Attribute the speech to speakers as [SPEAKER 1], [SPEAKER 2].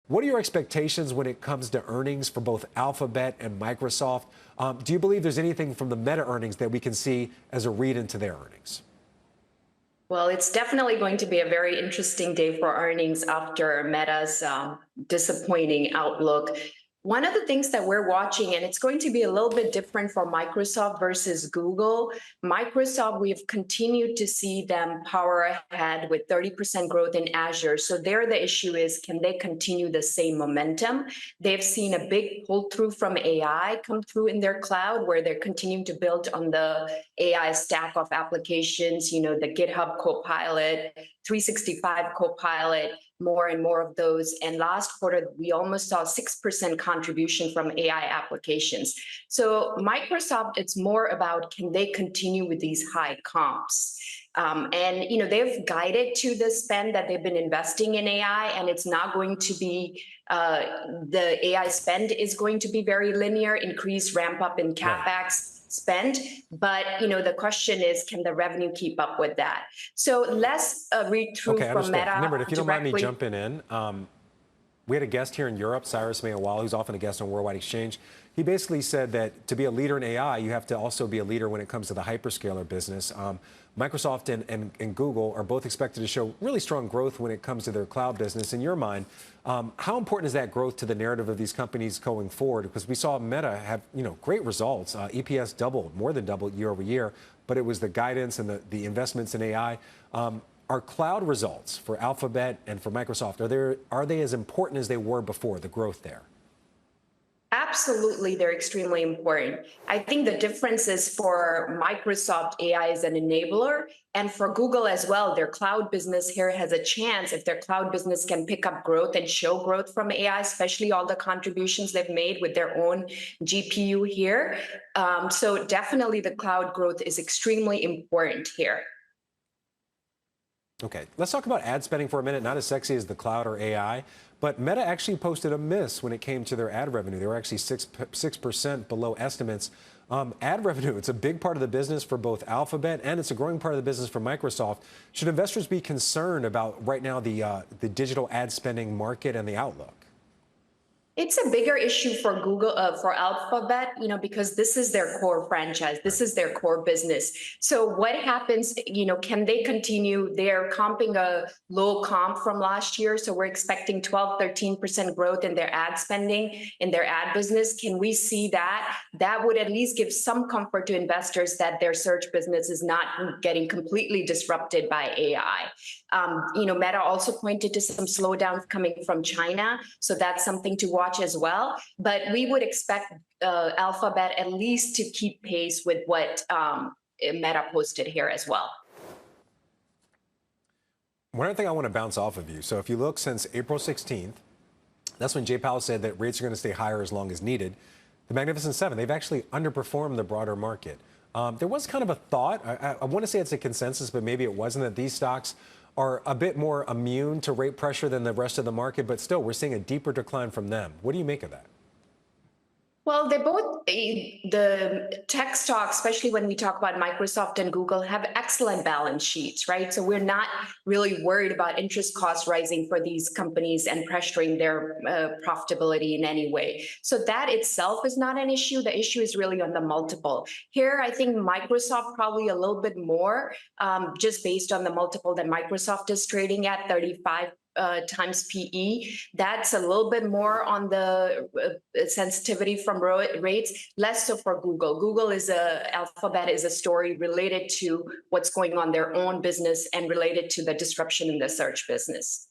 [SPEAKER 1] What are your expectations when it comes to earnings for both Alphabet and Microsoft? Do you believe there's anything from the Meta earnings that we can see as a read into their earnings?
[SPEAKER 2] Well, it's definitely going to be a very interesting day for earnings after Meta's disappointing outlook. One of the things that we're watching, and it's going to be a little bit different for Microsoft versus Google. Microsoft, we've continued to see them power ahead with 30% growth in Azure. So there, the issue is, can they continue the same momentum? They've seen a big pull through from AI come through in their cloud, where they're continuing to build on the AI stack of applications, the GitHub Copilot, 365 Copilot, more and more of those. And last quarter, we almost saw 6% contribution from AI applications. So Microsoft, it's more about, can they continue with these high comps? They've guided to the spend that they've been investing in AI, and it's not going to be, the AI spend is going to be very linear, increase ramp up in CapEx spend. But the question is, can the revenue keep up with that? So let's read through
[SPEAKER 1] Okay,
[SPEAKER 2] from
[SPEAKER 1] understood.
[SPEAKER 2] Meta
[SPEAKER 1] Nimrit, if you don't mind me
[SPEAKER 2] directly.
[SPEAKER 1] jumping in, we had a guest here in Europe, Cyrus Mayawala, who's often a guest on Worldwide Exchange. He basically said that to be a leader in AI, you have to also be a leader when it comes to the hyperscaler business. Microsoft and Google are both expected to show really strong growth when it comes to their cloud business. In your mind, how important is that growth to the narrative of these companies going forward? Because we saw Meta have great results. EPS doubled, more than doubled year over year, but it was the guidance and the investments in AI. Are cloud results for Alphabet and for Microsoft, are they as important as they were before, the growth there?
[SPEAKER 2] Absolutely, they're extremely important. I think the difference is, for Microsoft, AI is an enabler, and for Google as well, their cloud business here has a chance, if their cloud business can pick up growth and show growth from AI, especially all the contributions they've made with their own GPU here. So definitely the cloud growth is extremely important here.
[SPEAKER 1] Okay, let's talk about ad spending for a minute. Not as sexy as the cloud or AI, but Meta actually posted a miss when it came to their ad revenue. They were actually 6% below estimates. Ad revenue, it's a big part of the business for both Alphabet, and it's a growing part of the business for Microsoft. Should investors be concerned about right now the digital ad spending market and the outlook?
[SPEAKER 2] It's a bigger issue for Google, for Alphabet, because this is their core franchise. This is their core business. So what happens, can they continue? They're comping a low comp from last year. So we're expecting 12, 13% growth in their ad spending, in their ad business. Can we see that? That would at least give some comfort to investors that their search business is not getting completely disrupted by AI. Meta also pointed to some slowdowns coming from China. So that's something to watch as well. But we would expect Alphabet at least to keep pace with what Meta posted here as well.
[SPEAKER 1] One other thing I want to bounce off of you. So if you look since April 16th, that's when Jay Powell said that rates are going to stay higher as long as needed. The Magnificent Seven, they've actually underperformed the broader market. There was kind of a thought, I want to say it's a consensus, but maybe it wasn't, that these stocks are a bit more immune to rate pressure than the rest of the market, but still, we're seeing a deeper decline from them. What do you make of that?
[SPEAKER 2] Well, they both, the tech stocks, especially when we talk about Microsoft and Google, have excellent balance sheets, right? So we're not really worried about interest costs rising for these companies and pressuring their profitability in any way. So that itself is not an issue. The issue is really on the multiple. Here, I think Microsoft probably a little bit more, just based on the multiple that Microsoft is trading at, 35 times PE. That's a little bit more on the sensitivity from rates, less so for Google. Alphabet is a story related to what's going on their own business and related to the disruption in the search business.